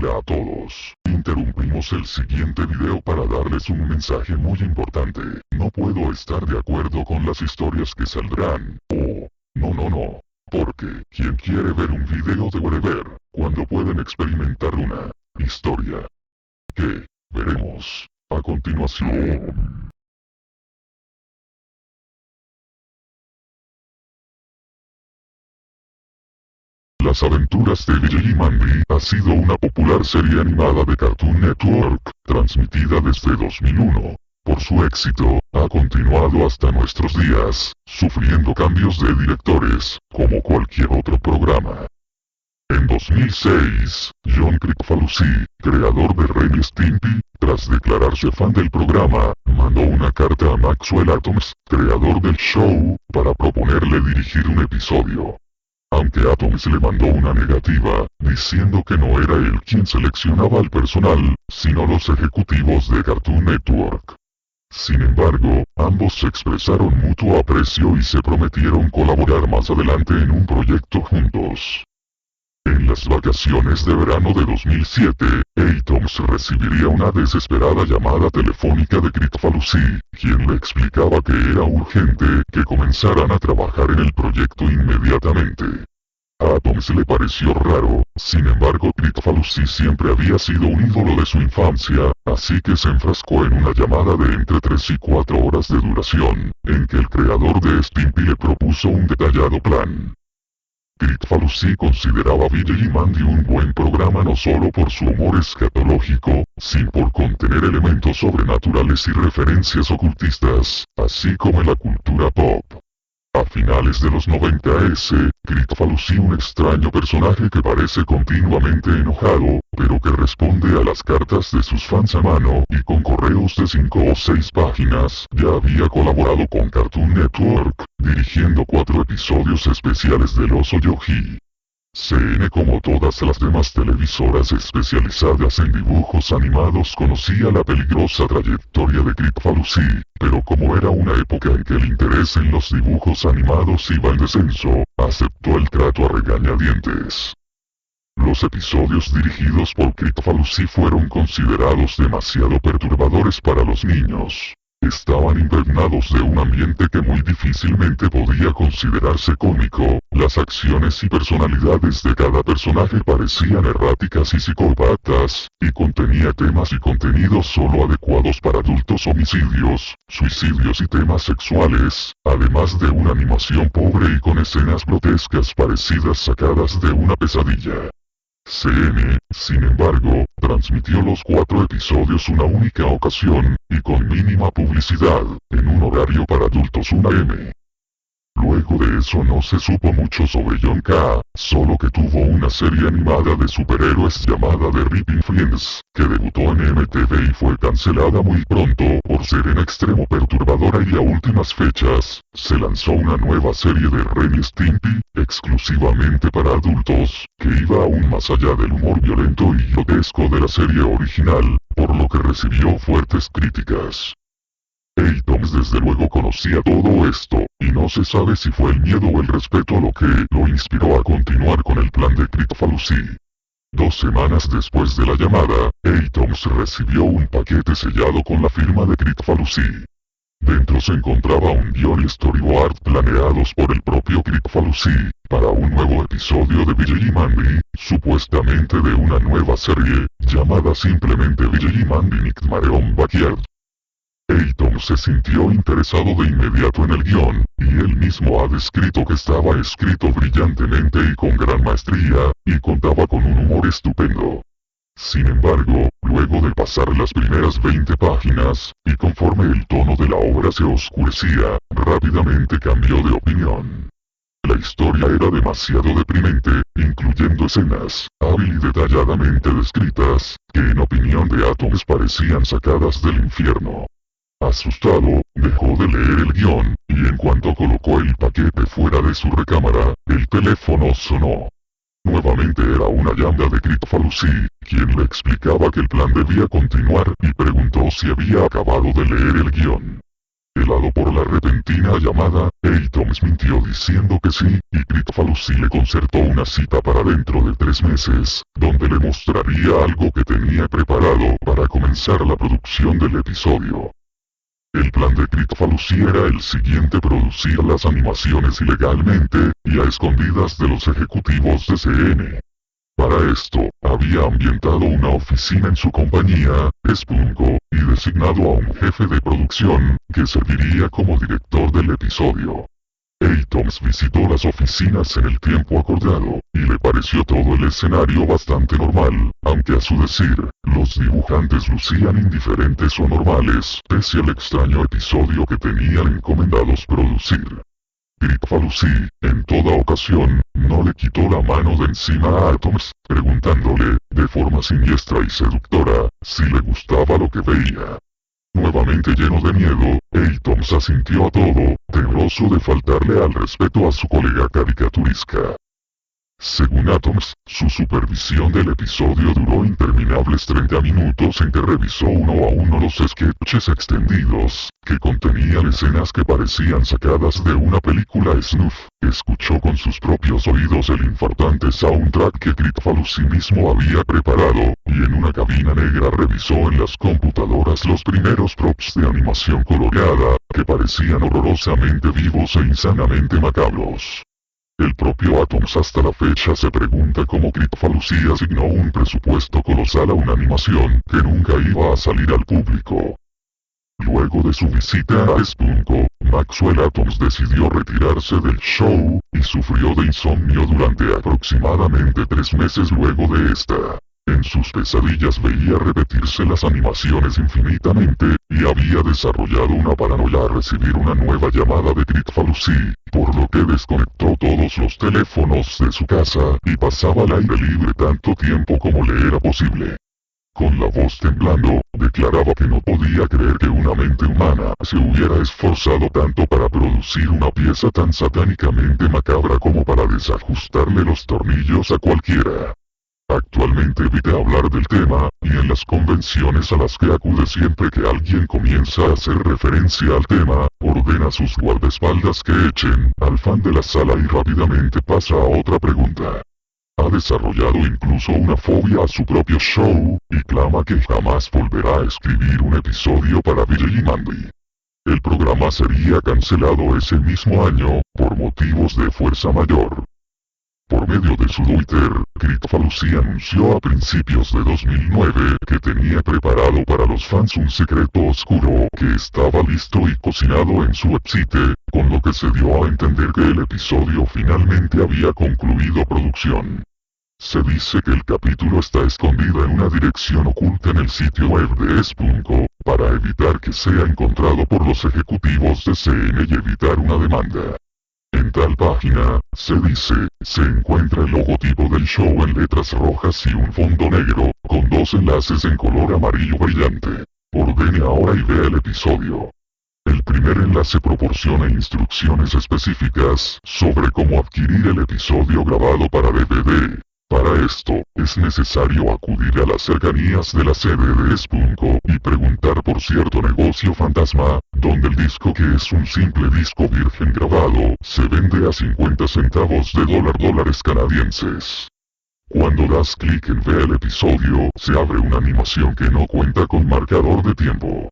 Hola a todos. Interrumpimos el siguiente video para darles un mensaje muy importante. No puedo estar de acuerdo con las historias que saldrán. Oh, no. Porque, ¿quién quiere ver un video de Wherever, cuando pueden experimentar una historia? Que veremos a continuación. Las aventuras de Billy y Mandy ha sido una popular serie animada de Cartoon Network, transmitida desde 2001. Por su éxito, ha continuado hasta nuestros días, sufriendo cambios de directores, como cualquier otro programa. En 2006, John Kricfalusi, creador de Ren y Stimpy, tras declararse fan del programa, mandó una carta a Maxwell Atoms, creador del show, para proponerle dirigir un episodio. Aunque Atoms le mandó una negativa, diciendo que no era él quien seleccionaba al personal, sino los ejecutivos de Cartoon Network. Sin embargo, ambos expresaron mutuo aprecio y se prometieron colaborar más adelante en un proyecto juntos. En las vacaciones de verano de 2007, Atoms recibiría una desesperada llamada telefónica de Kricfalusi, quien le explicaba que era urgente que comenzaran a trabajar en el proyecto inmediatamente. A Atoms le pareció raro, sin embargo Kricfalusi siempre había sido un ídolo de su infancia, así que se enfrascó en una llamada de entre 3 y 4 horas de duración, en que el creador de Stimpy le propuso un detallado plan. Kricfalusi consideraba Billy y Mandy un buen programa no solo por su humor escatológico, sino por contener elementos sobrenaturales y referencias ocultistas, así como en la cultura pop. A finales de los 90 Kricfalusi, un extraño personaje que parece continuamente enojado, pero que responde a las cartas de sus fans a mano y con correos de 5 o 6 páginas, ya había colaborado con Cartoon Network, dirigiendo 4 episodios especiales del Oso Yogi. CN, como todas las demás televisoras especializadas en dibujos animados, conocía la peligrosa trayectoria de Kricfalusi, pero como era una época en que el interés en los dibujos animados iba en descenso, aceptó el trato a regañadientes. Los episodios dirigidos por Kricfalusi fueron considerados demasiado perturbadores para los niños. Estaban impregnados de un ambiente que muy difícilmente podía considerarse cómico, las acciones y personalidades de cada personaje parecían erráticas y psicópatas, y contenía temas y contenidos solo adecuados para adultos: homicidios, suicidios y temas sexuales, además de una animación pobre y con escenas grotescas parecidas sacadas de una pesadilla. CN, sin embargo, transmitió los 4 episodios una única ocasión, y con mínima publicidad, en un horario para adultos 1 AM. Luego de eso no se supo mucho sobre John K., solo que tuvo una serie animada de superhéroes llamada The Ripping Friends, que debutó en MTV y fue cancelada muy pronto por ser en extremo perturbadora, y a últimas fechas, se lanzó una nueva serie de Ren y Stimpy, exclusivamente para adultos, que iba aún más allá del humor violento y grotesco de la serie original, por lo que recibió fuertes críticas. Atoms desde luego conocía todo esto, y no se sabe si fue el miedo o el respeto lo que lo inspiró a continuar con el plan de Kricfalusi. 2 semanas después de la llamada, Atoms recibió un paquete sellado con la firma de Kricfalusi. Dentro se encontraba un guion y storyboard planeados por el propio Kricfalusi, para un nuevo episodio de Billy y Mandy, supuestamente de una nueva serie, llamada simplemente Billy y Mandy Nightmare on Backyard. Atoms se sintió interesado de inmediato en el guión, y él mismo ha descrito que estaba escrito brillantemente y con gran maestría, y contaba con un humor estupendo. Sin embargo, luego de pasar las primeras 20 páginas, y conforme el tono de la obra se oscurecía, rápidamente cambió de opinión. La historia era demasiado deprimente, incluyendo escenas, hábil y detalladamente descritas, que en opinión de Atoms parecían sacadas del infierno. Asustado, dejó de leer el guión, y en cuanto colocó el paquete fuera de su recámara, el teléfono sonó. Nuevamente era una llamada de Kricfalusi, quien le explicaba que el plan debía continuar, y preguntó si había acabado de leer el guión. Helado por la repentina llamada, Atoms mintió diciendo que sí, y Kricfalusi le concertó una cita para dentro de 3 meses, donde le mostraría algo que tenía preparado para comenzar la producción del episodio. El plan de Kricfalusi era el siguiente: producir las animaciones ilegalmente, y a escondidas de los ejecutivos de CN. Para esto, había ambientado una oficina en su compañía, Spunko, y designado a un jefe de producción, que serviría como director del episodio. Atoms visitó las oficinas en el tiempo acordado, y le pareció todo el escenario bastante normal, aunque a su decir, los dibujantes lucían indiferentes o normales, pese al extraño episodio que tenían encomendados producir. Kricfalusi, en toda ocasión, no le quitó la mano de encima a Atoms, preguntándole, de forma siniestra y seductora, si le gustaba lo que veía. Nuevamente lleno de miedo, Atoms asintió a todo, temeroso de faltarle al respeto a su colega caricaturesca. Según Atoms, su supervisión del episodio duró interminables 30 minutos en que revisó uno a uno los sketches extendidos, que contenían escenas que parecían sacadas de una película snuff, escuchó con sus propios oídos el infartante soundtrack que Kricfalusi mismo había preparado, y en una cabina negra revisó en las computadoras los primeros props de animación coloreada, que parecían horrorosamente vivos e insanamente macabros. El propio Atoms hasta la fecha se pregunta cómo Kricfalusi asignó un presupuesto colosal a una animación que nunca iba a salir al público. Luego de su visita a Spunko, Maxwell Atoms decidió retirarse del show, y sufrió de insomnio durante aproximadamente 3 meses luego de esta. En sus pesadillas veía repetirse las animaciones infinitamente, y había desarrollado una paranoia al recibir una nueva llamada de Kricfalusi, por lo que desconectó todos los teléfonos de su casa, y pasaba al aire libre tanto tiempo como le era posible. Con la voz temblando, declaraba que no podía creer que una mente humana se hubiera esforzado tanto para producir una pieza tan satánicamente macabra como para desajustarle los tornillos a cualquiera. Actualmente evita hablar del tema, y en las convenciones a las que acude siempre que alguien comienza a hacer referencia al tema, ordena a sus guardaespaldas que echen al fan de la sala y rápidamente pasa a otra pregunta. Ha desarrollado incluso una fobia a su propio show, y clama que jamás volverá a escribir un episodio para Billy Mandy. El programa sería cancelado ese mismo año, por motivos de fuerza mayor. Por medio de su Twitter, Kricfalusi anunció a principios de 2009 que tenía preparado para los fans un secreto oscuro que estaba listo y cocinado en su website, con lo que se dio a entender que el episodio finalmente había concluido producción. Se dice que el capítulo está escondido en una dirección oculta en el sitio web de Spunko, para evitar que sea encontrado por los ejecutivos de CN y evitar una demanda. En tal página, se dice, se encuentra el logotipo del show en letras rojas y un fondo negro, con 2 enlaces en color amarillo brillante. Ordene ahora y vea el episodio. El primer enlace proporciona instrucciones específicas sobre cómo adquirir el episodio grabado para DVD. Para esto, es necesario acudir a las cercanías de la sede de Spunko y preguntar por cierto negocio fantasma, donde el disco, que es un simple disco virgen grabado, se vende a 50 centavos de dólares canadienses. Cuando das clic en ver el episodio, se abre una animación que no cuenta con marcador de tiempo.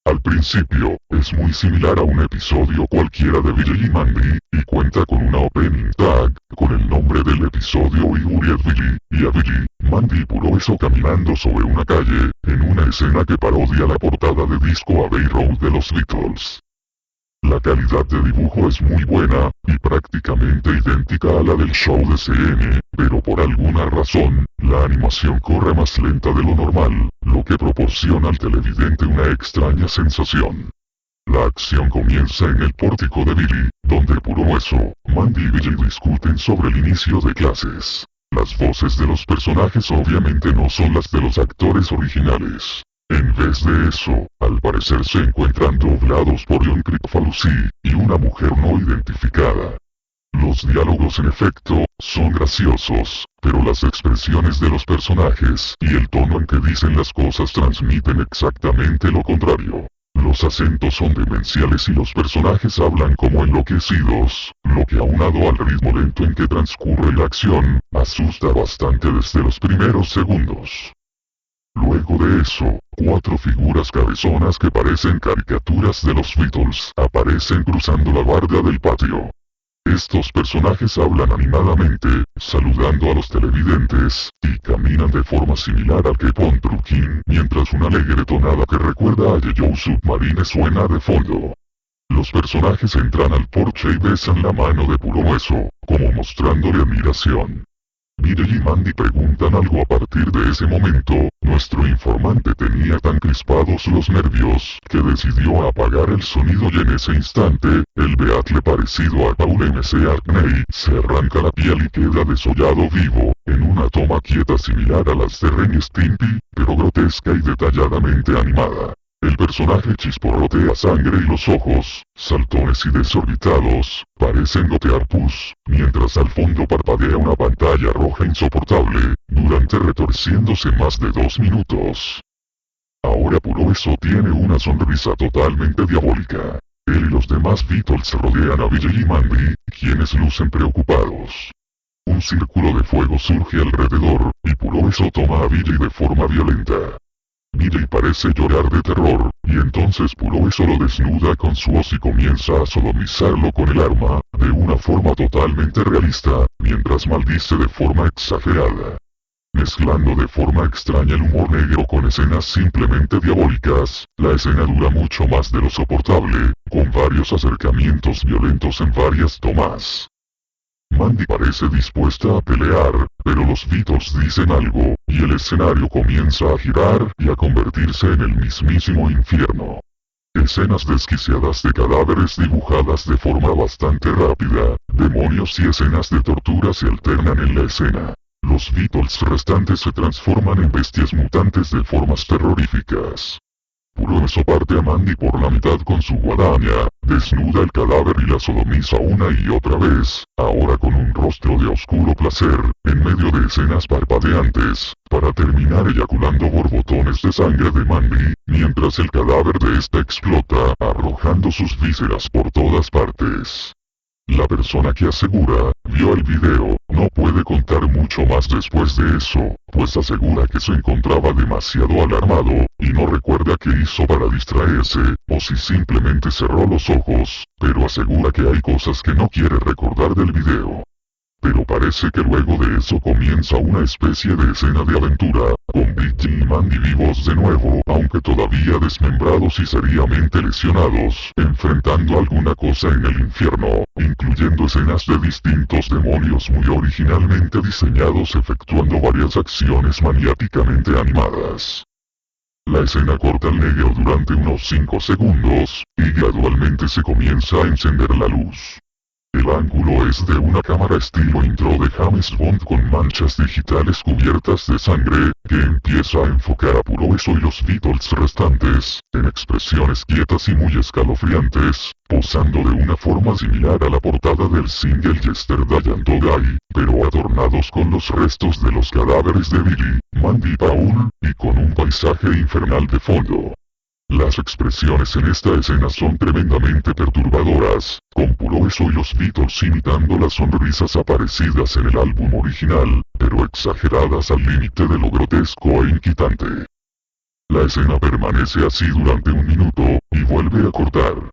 Al principio, es muy similar a un episodio cualquiera de Billy Mandy, y cuenta con una opening tag, con el nombre del episodio y Uriel Billy, y a Billy Mandy puro eso caminando sobre una calle, en una escena que parodia la portada de Disco Abbey Road de los Beatles. La calidad de dibujo es muy buena, y prácticamente idéntica a la del show de CN, pero por alguna razón, la animación corre más lenta de lo normal, lo que proporciona al televidente una extraña sensación. La acción comienza en el pórtico de Billy, donde puro hueso, Mandy y Billy discuten sobre el inicio de clases. Las voces de los personajes obviamente no son las de los actores originales. En vez de eso, al parecer se encuentran doblados por John Kricfalusi, y una mujer no identificada. Los diálogos en efecto, son graciosos, pero las expresiones de los personajes, y el tono en que dicen las cosas transmiten exactamente lo contrario. Los Los acentos son demenciales y los personajes hablan como enloquecidos, lo que aunado al ritmo lento en que transcurre la acción, asusta bastante desde los primeros segundos. Luego de eso, 4 figuras cabezonas que parecen caricaturas de los Beatles aparecen cruzando la barda del patio. Estos personajes hablan animadamente, saludando a los televidentes, y caminan de forma similar al que Pon Trukin, mientras una alegre tonada que recuerda a Yellow Submarine suena de fondo. Los personajes entran al porche y besan la mano de Puro Hueso, como mostrándole admiración. Mireille y Mandy preguntan algo a partir de ese momento. Nuestro informante tenía tan crispados los nervios, que decidió apagar el sonido y en ese instante, el Beatle parecido a Paul M.C. Arney se arranca la piel y queda desollado vivo, en una toma quieta similar a las de Ren y Stimpy, pero grotesca y detalladamente animada. El personaje chisporrotea sangre y los ojos, saltones y desorbitados, parecen gotear pus, mientras al fondo parpadea una pantalla roja insoportable, durante retorciéndose más de 2 minutos. Ahora Puro Hueso tiene una sonrisa totalmente diabólica. Él y los demás Beatles rodean a Billy y Mandy, quienes lucen preocupados. Un círculo de fuego surge alrededor, y Puro Hueso toma a Billy de forma violenta. Billy parece llorar de terror, y entonces Puro Hueso lo desnuda con su hoz y comienza a sodomizarlo con el arma, de una forma totalmente realista, mientras maldice de forma exagerada. Mezclando de forma extraña el humor negro con escenas simplemente diabólicas, la escena dura mucho más de lo soportable, con varios acercamientos violentos en varias tomas. Mandy parece dispuesta a pelear, pero los Beatles dicen algo, y el escenario comienza a girar y a convertirse en el mismísimo infierno. Escenas desquiciadas de cadáveres dibujadas de forma bastante rápida, demonios y escenas de tortura se alternan en la escena. Los Beatles restantes se transforman en bestias mutantes de formas terroríficas. Puro Hueso parte a Mandy por la mitad con su guadaña, desnuda el cadáver y la sodomiza una y otra vez, ahora con un rostro de oscuro placer, en medio de escenas parpadeantes, para terminar eyaculando borbotones de sangre de Mandy, mientras el cadáver de esta explota, arrojando sus vísceras por todas partes. La persona que asegura, vio el video, no puede contar mucho más después de eso, pues asegura que se encontraba demasiado alarmado, y no recuerda qué hizo para distraerse, o si simplemente cerró los ojos, pero asegura que hay cosas que no quiere recordar del video. Pero parece que luego de eso comienza una especie de escena de aventura, con Billy y Mandy vivos de nuevo, aunque todavía desmembrados y seriamente lesionados, enfrentando alguna cosa en el infierno, incluyendo escenas de distintos demonios muy originalmente diseñados efectuando varias acciones maniáticamente animadas. La escena corta al negro durante unos 5 segundos, y gradualmente se comienza a encender la luz. El ángulo es de una cámara estilo intro de James Bond con manchas digitales cubiertas de sangre, que empieza a enfocar a Puro Hueso y los Beatles restantes, en expresiones quietas y muy escalofriantes, posando de una forma similar a la portada del single Yesterday and Today, pero adornados con los restos de los cadáveres de Billy, Mandy y Paul, y con un paisaje infernal de fondo. Las expresiones en esta escena son tremendamente perturbadoras, con Puro Hueso y los Beatles imitando las sonrisas aparecidas en el álbum original, pero exageradas al límite de lo grotesco e inquietante. La escena permanece así durante 1 minuto, y vuelve a cortar.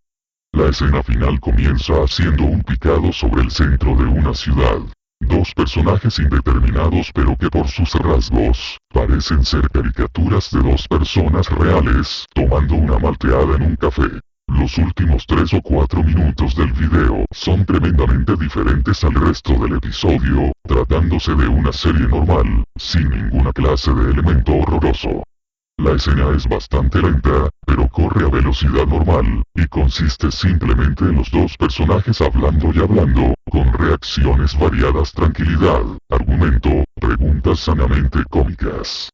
La escena final comienza haciendo un picado sobre el centro de una ciudad. 2 personajes indeterminados pero que por sus rasgos, parecen ser caricaturas de 2 personas reales, tomando una malteada en un café. Los últimos 3 o 4 minutos del video son tremendamente diferentes al resto del episodio, tratándose de una serie normal, sin ninguna clase de elemento horroroso. La escena es bastante lenta, pero corre a velocidad normal, y consiste simplemente en los 2 personajes hablando y hablando, con reacciones variadas, tranquilidad, argumento, preguntas sanamente cómicas.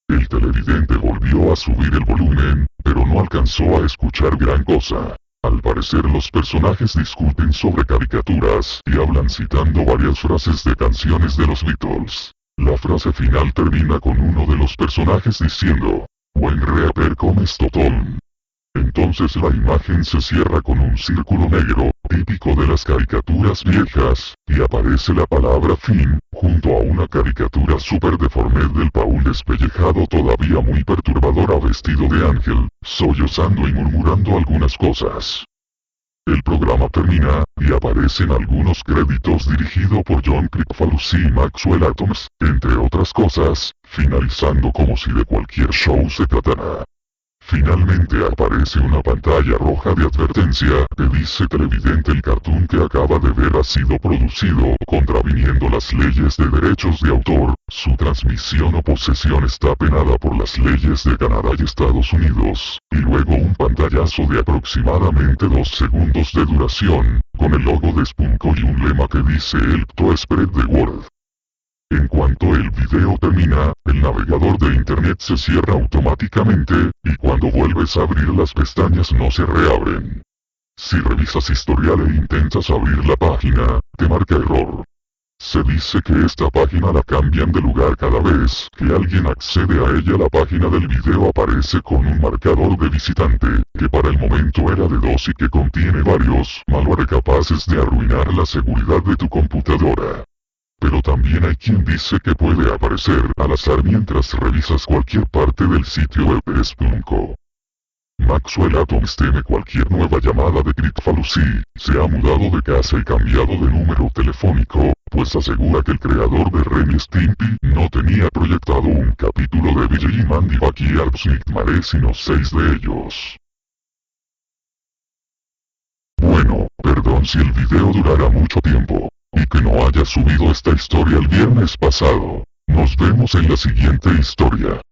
El televidente volvió a subir el volumen, pero no alcanzó a escuchar gran cosa. Al parecer los personajes discuten sobre caricaturas, y hablan citando varias frases de canciones de los Beatles. La frase final termina con uno de los personajes diciendo, "Buen reaper comes totón". Entonces la imagen se cierra con un círculo negro, típico de las caricaturas viejas, y aparece la palabra fin, junto a una caricatura súper deforme del Paul despellejado todavía muy perturbadora vestido de ángel, sollozando y murmurando algunas cosas. El programa termina, y aparecen algunos créditos dirigido por John Kricfalusi y Maxwell Atoms, entre otras cosas, finalizando como si de cualquier show se tratara. Finalmente aparece una pantalla roja de advertencia que dice televidente el cartoon que acaba de ver ha sido producido contraviniendo las leyes de derechos de autor, su transmisión o posesión está penada por las leyes de Canadá y Estados Unidos, y luego un pantallazo de aproximadamente 2 segundos de duración, con el logo de Spunko y un lema que dice Help to spread the word. En cuanto el video termina, el navegador de internet se cierra automáticamente, y cuando vuelves a abrir las pestañas no se reabren. Si revisas historial e intentas abrir la página, te marca error. Se dice que esta página la cambian de lugar cada vez que alguien accede a ella. La página del video aparece con un marcador de visitante, que para el momento era de 2 y que contiene varios malware capaces de arruinar la seguridad de tu computadora. Pero también hay quien dice que puede aparecer al azar mientras revisas cualquier parte del sitio web Spunko. Maxwell Atoms teme cualquier nueva llamada de Kricfalusi, se ha mudado de casa y cambiado de número telefónico, pues asegura que el creador de Ren y Stimpy no tenía proyectado un capítulo de Billy y Mandy Backyards Nightmare sino 6 de ellos. Bueno, perdón si el video durará mucho tiempo, y que no haya subido esta historia el viernes pasado. Nos vemos en la siguiente historia.